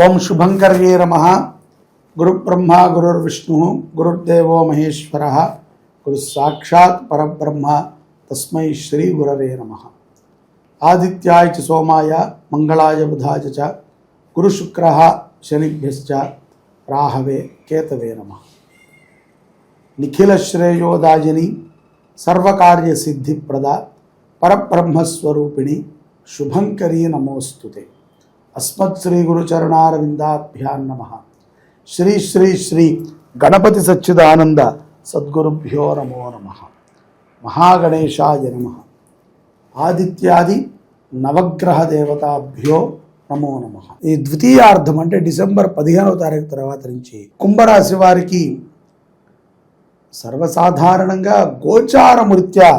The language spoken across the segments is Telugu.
ఓం శుభంకర్యే నమః. గురుబ్రహ్మ గురుర్విష్ణు గురుర్దేవో మహేశ్వర గురు సాక్షాత్ పరబ్రహ్మ తస్మై శ్రీ గురవే నమః. ఆదిత్యాయ చ సోమాయ మంగళాయ బుధాయ చ గురు శుక్ర శనిభ్యశ్చ రాహవే కేతవే నమః. నిఖిల శ్రేయోదాయిని సర్వకార్య సిద్ధిప్రద పరబ్రహ్మస్వరూపిణి శుభంకరీ నమోస్తుతే. అస్మత్ శ్రీ గురుచరణారవిందాభ్యాం నమః. శ్రీ శ్రీ శ్రీ గణపతి సచ్చిదానంద సద్గురుభ్యో నమో నమః. మహాగణేశాయ నమః. ఆదిత్యాది నవగ్రహ దేవతాభ్యో నమో నమః. ఈ ద్వితీయార్థం అంటే డిసెంబర్ 15వ తారీఖు తర్వాత నుంచి కుంభరాశి వారికి సర్వసాధారణంగా గోచారమృత్యా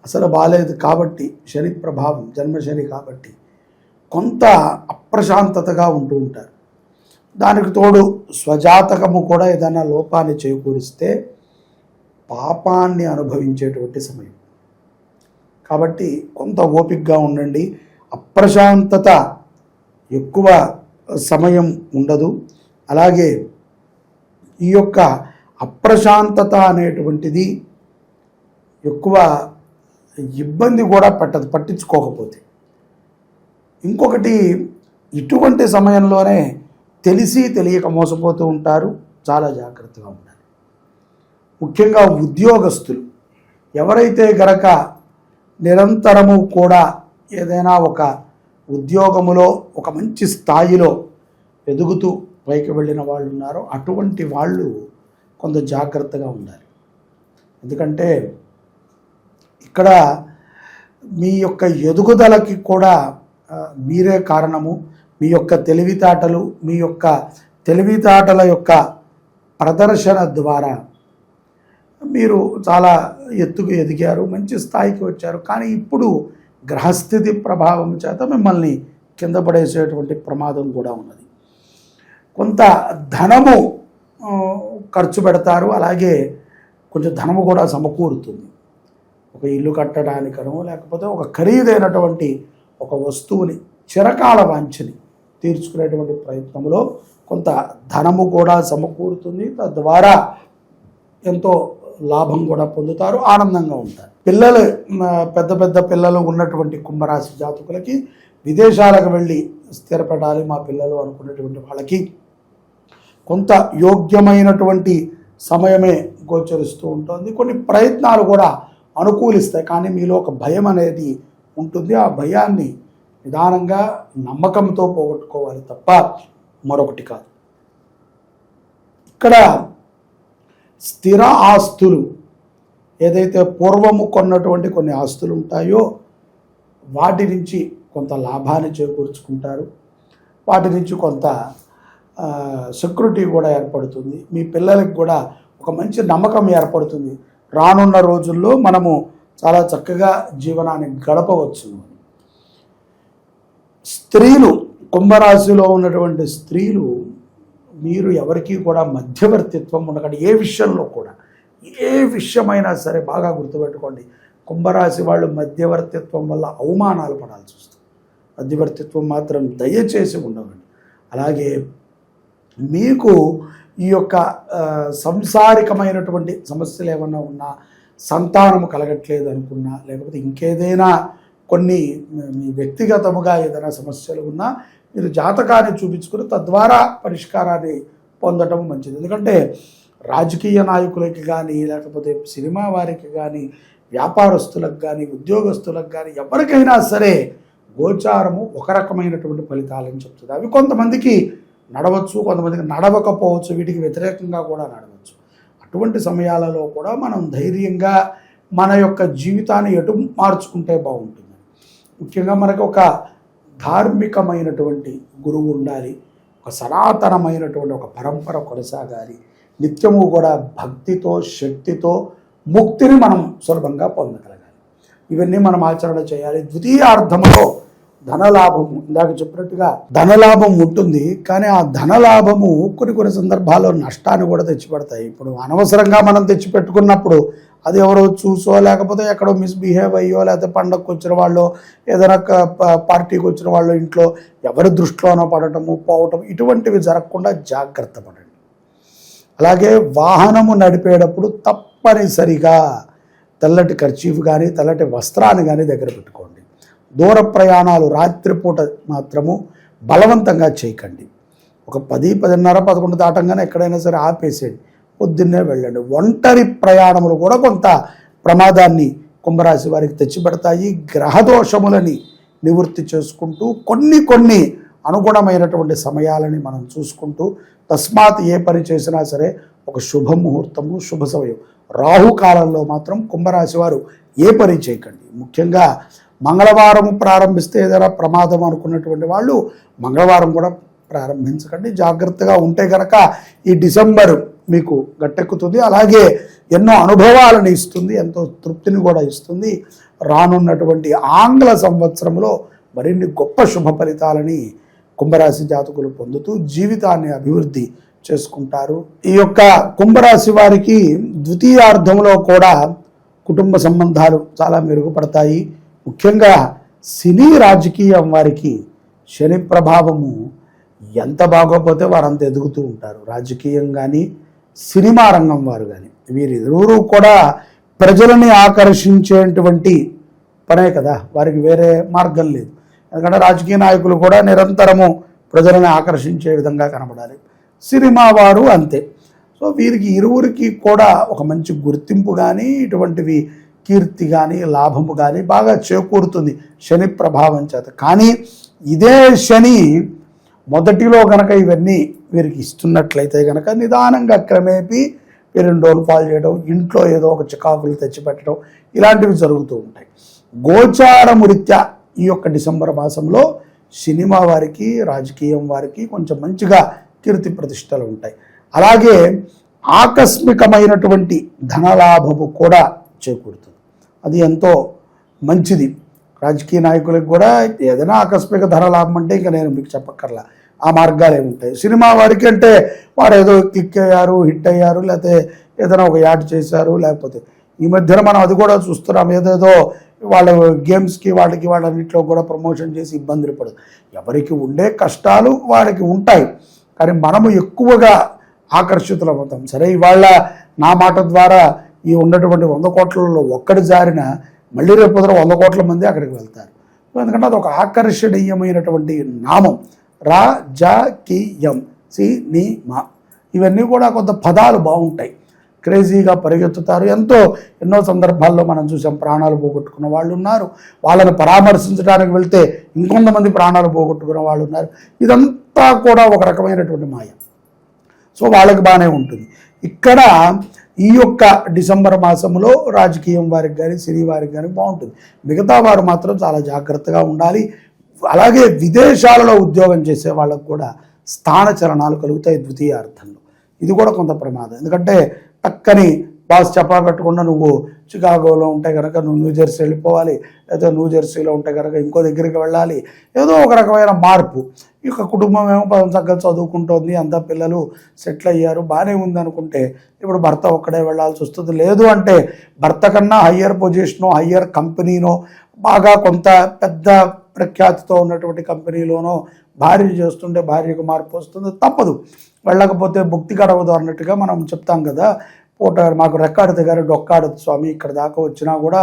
అసలు బాలేదు కాబట్టి, శని ప్రభావం జన్మశని కాబట్టి కొంత అప్రశాంతతగా ఉంటూ ఉంటారు. దానికి తోడు స్వజాతకము కూడా ఏదైనా లోపాన్ని చేకూరిస్తే పాపాన్ని అనుభవించేటువంటి సమయం కాబట్టి కొంత ఓపికగా ఉండండి. అప్రశాంతత ఎక్కువ సమయం ఉండదు. అలాగే ఈ యొక్క అప్రశాంతత అనేటువంటిది ఎక్కువ ఇబ్బంది కూడా పెట్టదు పట్టించుకోకపోతే. ఇంకొకటి, ఇటువంటి సమయంలోనే తెలిసి తెలియక మోసపోతూ ఉంటారు. చాలా జాగ్రత్తగా ఉండాలి. ముఖ్యంగా ఉద్యోగస్తులు ఎవరైతే గనక నిరంతరము కూడా ఏదైనా ఒక ఉద్యోగములో ఒక మంచి స్థాయిలో ఎదుగుతూ పైకి వెళ్ళిన వాళ్ళు ఉన్నారో అటువంటి వాళ్ళు కొంత జాగ్రత్తగా ఉండాలి. ఎందుకంటే ఇక్కడ మీ యొక్క ఎదుగుదలకి కూడా మీరే కారణము. మీ యొక్క తెలివితేటలు, మీ యొక్క తెలివితేటల యొక్క ప్రదర్శన ద్వారా మీరు చాలా ఎత్తుకు ఎదిగారు, మంచి స్థాయికి వచ్చారు. కానీ ఇప్పుడు గ్రహస్థితి ప్రభావం చేత మిమ్మల్ని కింద పడేసేటువంటి ప్రమాదం కూడా ఉన్నది. కొంత ధనము ఖర్చు పెడతారు, అలాగే కొంచెం ధనము కూడా సమకూరుతుంది. ఒక ఇల్లు కట్టడానికనో లేకపోతే ఒక ఖరీదైనటువంటి ఒక వస్తువుని చిరకాల వాంఛని తీర్చుకునేటువంటి ప్రయత్నంలో కొంత ధనము కూడా సమకూరుతుంది. తద్వారా ఎంతో లాభం కూడా పొందుతారు, ఆనందంగా ఉంటారు. పిల్లలు పెద్ద పెద్ద పిల్లలు ఉన్నటువంటి కుంభరాశి జాతకులకి విదేశాలకు వెళ్ళి స్థిరపడాలి మా పిల్లలు అనుకునేటువంటి వాళ్ళకి కొంత యోగ్యమైనటువంటి సమయమే గోచరిస్తూ ఉంటుంది. కొన్ని ప్రయత్నాలు కూడా అనుకూలిస్తాయి, కానీ మీలో ఒక భయం అనేది ఉంటుంది. ఆ భయాన్ని నిదానంగా నమ్మకంతో పోగొట్టుకోవాలి తప్ప మరొకటి కాదు. ఇక్కడ స్థిర ఆస్తులు ఏదైతే పూర్వము కొన్నటువంటి కొన్ని ఆస్తులు ఉంటాయో వాటి నుంచి కొంత లాభాన్ని చేకూర్చుకుంటారు. వాటి నుంచి కొంత సెక్యూరిటీ కూడా ఏర్పడుతుంది. మీ పిల్లలకి కూడా ఒక మంచి నమ్మకం ఏర్పడుతుంది. రానున్న రోజుల్లో మనము చాలా చక్కగా జీవనాన్ని గడపవచ్చు. స్త్రీలు, కుంభరాశిలో ఉన్నటువంటి స్త్రీలు, మీరు ఎవరికీ కూడా మధ్యవర్తిత్వం ఉండకండి. ఏ విషయంలో కూడా, ఏ విషయమైనా సరే బాగా గుర్తుపెట్టుకోండి. కుంభరాశి వాళ్ళు మధ్యవర్తిత్వం వల్ల అవమానాలు పడాల్సి వస్తుంది. మధ్యవర్తిత్వం మాత్రం దయచేసి ఉండవండి. అలాగే మీకు ఈ యొక్క సంసారికమైనటువంటి సమస్యలు ఏమన్నా ఉన్నా, సంతానము కలగట్లేదు అనుకున్నా, లేకపోతే ఇంకేదైనా కొన్ని మీ వ్యక్తిగతముగా ఏదైనా సమస్యలు ఉన్నా మీరు జాతకాన్ని చూపించుకుని తద్వారా పరిష్కారాన్ని పొందడం మంచిది. ఎందుకంటే రాజకీయ నాయకులకి కానీ, లేకపోతే సినిమా వారికి కానీ, వ్యాపారస్తులకు కానీ, ఉద్యోగస్తులకు కానీ ఎవరికైనా సరే గోచారము ఒక రకమైనటువంటి ఫలితాలని చెప్తుంది. అవి కొంతమందికి నడవచ్చు, కొంతమందికి నడవకపోవచ్చు, వీటికి వ్యతిరేకంగా కూడా నడవచ్చు. అటువంటి సమయాలలో కూడా మనం ధైర్యంగా మన యొక్క జీవితాన్ని ఎటు మార్చుకుంటే బాగుంటుంది. ముఖ్యంగా మనకు ఒక ధార్మికమైనటువంటి గురువు ఉండాలి, ఒక సనాతనమైనటువంటి ఒక పరంపర కొనసాగాలి. నిత్యము కూడా భక్తితో, శక్తితో ముక్తిని మనం సులభంగా పొందగలగాలి. ఇవన్నీ మనం ఆచరణ చేయాలి. ద్వితీయార్థంలో ధనలాభము, ఇందాక చెప్పినట్టుగా ధనలాభం ఉంటుంది, కానీ ఆ ధనలాభము కొన్ని సందర్భాల్లో నష్టాన్ని కూడా తెచ్చిపెడతాయి. ఇప్పుడు అనవసరంగా మనం తెచ్చిపెట్టుకున్నప్పుడు అది ఎవరో చూసో లేకపోతే ఎక్కడో మిస్బిహేవ్ అయ్యో లేకపోతే పండగకు వచ్చిన వాళ్ళు ఏదైనా పార్టీకి వచ్చిన వాళ్ళు ఇంట్లో ఎవరి దృష్టిలోనో పడటము పోవటం ఇటువంటివి జరగకుండా జాగ్రత్త పడండి. అలాగే వాహనము నడిపేటప్పుడు తప్పనిసరిగా తెల్లటి కర్చీఫ్ కానీ తెల్లటి వస్త్రాన్ని కానీ దగ్గర పెట్టుకోండి. దూర ప్రయాణాలు రాత్రిపూట మాత్రము బలవంతంగా చేయకండి. ఒక 10, 10:30, 11 దాటంగానే ఎక్కడైనా సరే ఆపేసేయండి, పొద్దున్నే వెళ్ళండి. ఒంటరి ప్రయాణములు కూడా కొంత ప్రమాదాన్ని కుంభరాశి వారికి తెచ్చిపెడతాయి. గ్రహదోషములని నివృత్తి చేసుకుంటూ కొన్ని అనుగుణమైనటువంటి సమయాలని మనం చూసుకుంటూ తస్మాత్ ఏ పని చేసినా సరే ఒక శుభముహూర్తము శుభ సమయం రాహుకాలంలో మాత్రం కుంభరాశి వారు ఏ పని చేయకండి. ముఖ్యంగా మంగళవారం ప్రారంభిస్తే ఏదైనా ప్రమాదం అనుకున్నటువంటి వాళ్ళు మంగళవారం కూడా ప్రారంభించకండి. జాగ్రత్తగా ఉంటే కనుక ఈ డిసెంబర్ మీకు గట్టెక్కుతుంది. అలాగే ఎన్నో అనుభవాలను ఇస్తుంది, ఎంతో తృప్తిని కూడా ఇస్తుంది. రానున్నటువంటి ఆంగ్ల సంవత్సరంలో మరిన్ని గొప్ప శుభ ఫలితాలని కుంభరాశి జాతకులు పొందుతూ జీవితాన్ని అభివృద్ధి చేసుకుంటారు. ఈ యొక్క కుంభరాశి వారికి ద్వితీయార్థంలో కూడా కుటుంబ సంబంధాలు చాలా మెరుగుపడతాయి. ముఖ్యంగా సినీ రాజకీయం వారికి శని ప్రభావము ఎంత బాగోపోతే వారంత ఎదుగుతూ ఉంటారు. రాజకీయం కానీ సినిమా రంగం వారు కానీ వీరిరువురు కూడా ప్రజలని ఆకర్షించేటువంటి పనే కదా, వారికి వేరే మార్గం లేదు. ఎందుకంటే రాజకీయ నాయకులు కూడా నిరంతరము ప్రజలను ఆకర్షించే విధంగా కనబడాలి, సినిమా వారు అంతే. సో వీరికి ఇరువురికి కూడా ఒక మంచి గుర్తింపు కానీ ఇటువంటివి కీర్తి కానీ లాభము కానీ బాగా చేకూరుతుంది శని ప్రభావం చేత. కానీ ఇదే శని మొదటిలో కనుక ఇవన్నీ వీరికి ఇస్తున్నట్లయితే కనుక నిదానంగా క్రమేపీ వీరిని డోల్పాలు చేయడం, ఇంట్లో ఏదో ఒక చికాకులు తెచ్చిపెట్టడం ఇలాంటివి జరుగుతూ ఉంటాయి. గోచారము రీత్యా ఈ యొక్క డిసెంబర్ మాసంలో సినిమా వారికి రాజకీయం వారికి కొంచెం మంచిగా కీర్తి ప్రతిష్టలు ఉంటాయి. అలాగే ఆకస్మికమైనటువంటి ధనలాభము కూడా చేకూరుతుంది, అది ఎంతో మంచిది. రాజకీయ నాయకులకు కూడా ఏదైనా ఆకస్మిక ధనలాభం అంటే ఇంకా నేను మీకు చెప్పక్కర్లా, ఆ మార్గాలు ఏముంటాయి. సినిమా వారికి అంటే వారు ఏదో క్లిక్ అయ్యారు, హిట్ అయ్యారు, లేకపోతే ఏదైనా ఒక యాడ్ చేశారు, లేకపోతే ఈ మధ్యన మనం అది కూడా చూస్తున్నాం, ఏదేదో వాళ్ళ గేమ్స్కి వాళ్ళన్నింటిలో కూడా ప్రమోషన్ చేసి ఇబ్బందులు పడదు. ఎవరికి ఉండే కష్టాలు వాళ్ళకి ఉంటాయి, కానీ మనము ఎక్కువగా ఆకర్షితులవుతాం. సరే ఇవాళ నా మాట ద్వారా ఈ ఉన్నటువంటి 100 కోట్లలో ఒక్కడి జారిన మళ్ళీ రేపు 100 కోట్ల మంది అక్కడికి వెళ్తారు. ఎందుకంటే అది ఒక ఆకర్షణీయమైనటువంటి నామం. రాజకీయం, సినిమా ఇవన్నీ కూడా కొంత పదాలు బాగుంటాయి, క్రేజీగా పరిగెత్తుతారు. ఎన్నో సందర్భాల్లో మనం చూసాం, ప్రాణాలు పోగొట్టుకున్న వాళ్ళు ఉన్నారు, వాళ్ళని పరామర్శించడానికి వెళ్తే ఇంకొంతమంది ప్రాణాలు పోగొట్టుకున్న వాళ్ళు ఉన్నారు. ఇదంతా కూడా ఒక రకమైనటువంటి మాయ. సో వాళ్ళకి బాగానే ఉంటుంది. ఇక్కడ ఈ యొక్క డిసెంబర్ మాసంలో రాజకీయం వారికి కానీ సినీ వారికి కానీ బాగుంటుంది. మిగతా వారు మాత్రం చాలా జాగ్రత్తగా ఉండాలి. అలాగే విదేశాలలో ఉద్యోగం చేసే వాళ్ళకు కూడా స్థానచలనాలు కలుగుతాయి ద్వితీయార్థంలో. ఇది కూడా కొంత ప్రమాదం. ఎందుకంటే పక్కని బాస్ చెప్పబెట్టకుండా నువ్వు చికాగోలో ఉంటే కనుక నువ్వు న్యూజెర్సీ వెళ్ళిపోవాలి, లేదా న్యూజెర్సీలో ఉంటే కనుక ఇంకో దగ్గరికి వెళ్ళాలి, ఏదో ఒక రకమైన మార్పు. ఇక కుటుంబం ఏమో చక్కగా చదువుకుంటోంది, అంతా పిల్లలు సెటిల్ అయ్యారు, బాగానే ఉంది అనుకుంటే ఇప్పుడు భర్త ఒక్కడే వెళ్ళాల్సి వస్తుంది. లేదు అంటే భర్త కన్నా హయ్యర్ పొజిషనో హయ్యర్ కంపెనీనో బాగా కొంత పెద్ద ప్రఖ్యాతితో ఉన్నటువంటి కంపెనీలోనో భార్య చేస్తుంటే భార్యకు మార్పు వస్తుంది, తప్పదు. వెళ్ళకపోతే భుక్తి గడవదు అన్నట్టుగా మనం చెప్తాం కదా. పూట మాకు రెక్కాడితే గారు డొక్కాడదు స్వామి, ఇక్కడ దాకా వచ్చినా కూడా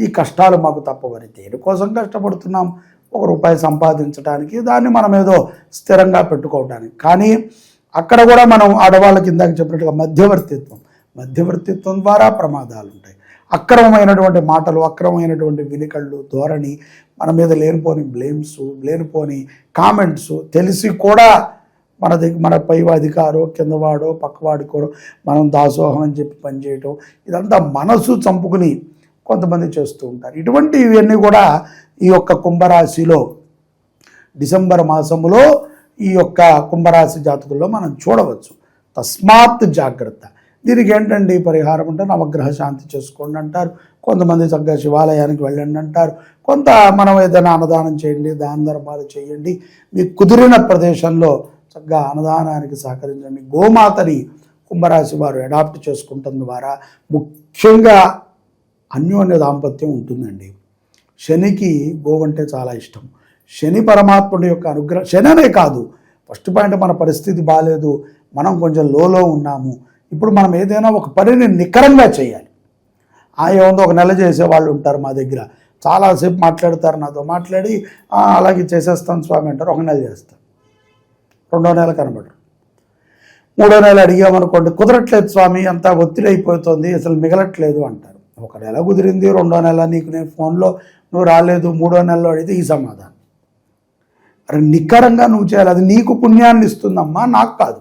ఈ కష్టాలు మాకు తప్పవని. దేనికోసం కష్టపడుతున్నాం? ₹1 సంపాదించడానికి, దాన్ని మనం ఏదో స్థిరంగా పెట్టుకోవడానికి. కానీ అక్కడ కూడా మనం ఆడవాళ్ళకి ఇందాక చెప్పినట్టుగా మధ్యవర్తిత్వం ద్వారా ప్రమాదాలు ఉంటాయి. అక్రమమైనటువంటి మాటలు, అక్రమమైనటువంటి వినికళ్ళు, ధోరణి, మన మీద లేనిపోని బ్లేమ్స్, లేనిపోని కామెంట్స్, తెలిసి కూడా మన పై అధికారో కిందవాడో పక్కవాడికో మనం దాసోహం అని చెప్పి పనిచేయటం, ఇదంతా మనసు చంపుకుని కొంతమంది చేస్తూ ఉంటారు. ఇవన్నీ కూడా ఈ యొక్క కుంభరాశిలో డిసెంబర్ మాసంలో ఈ యొక్క కుంభరాశి జాతకుల్లో మనం చూడవచ్చు. తస్మాత్ జాగ్రత్త. దీనికి ఏంటండి పరిహారం అంటే నవగ్రహ శాంతి చేసుకోండి అంటారు, కొంతమంది చక్కగా శివాలయానికి వెళ్ళండి అంటారు, కొంత మనం ఏదైనా అన్నదానం చేయండి, దాన ధర్మాలు చేయండి, మీకు కుదిరిన ప్రదేశంలో చక్కగా అన్నదానానికి సహకరించండి. గోమాతని కుంభరాశి వారు అడాప్ట్ చేసుకుంటున్న ద్వారా ముఖ్యంగా అన్యోన్య దాంపత్యం ఉంటుందండి. శనికి గోవు అంటే చాలా ఇష్టం. శని పరమాత్ముడి యొక్క అనుగ్రహం, శని అనే కాదు, ఫస్ట్ పాయింట్ మన పరిస్థితి బాగాలేదు, మనం కొంచెం లోలో ఉన్నాము, ఇప్పుడు మనం ఏదైనా ఒక పనిని నికరంగా చేయాలి. ఏముందో ఒక నెల చేసే వాళ్ళు ఉంటారు మా దగ్గర, చాలాసేపు మాట్లాడతారు నాతో, మాట్లాడి అలాగే చేసేస్తాను స్వామి అంటారు, ఒక నెల చేస్తారు, రెండో నెల కనబడరు, మూడో నెల అడిగామనుకోండి కుదరట్లేదు స్వామి, అంతా ఒత్తిడి అయిపోతుంది, అసలు మిగలట్లేదు అంటారు. ఒక నెల కుదిరింది, రెండో నెల నీకు నేను ఫోన్లో నువ్వు రాలేదు, మూడో నెలలో అడిగితే ఈ సమాధానం. అరే నిక్కరంగా నువ్వు చేయాలి, అది నీకు పుణ్యాన్ని ఇస్తుందమ్మా, నాకు కాదు,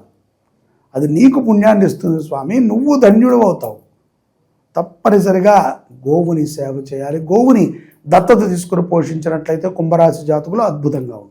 అది నీకు పుణ్యాన్ని ఇస్తుంది స్వామి, నువ్వు ధన్యుడు అవుతావు. తప్పనిసరిగా గోవుని సేవ చేయాలి. గోవుని దత్తత తీసుకుని పోషించినట్లయితే కుంభరాశి జాతకులు అద్భుతంగా ఉంటుంది.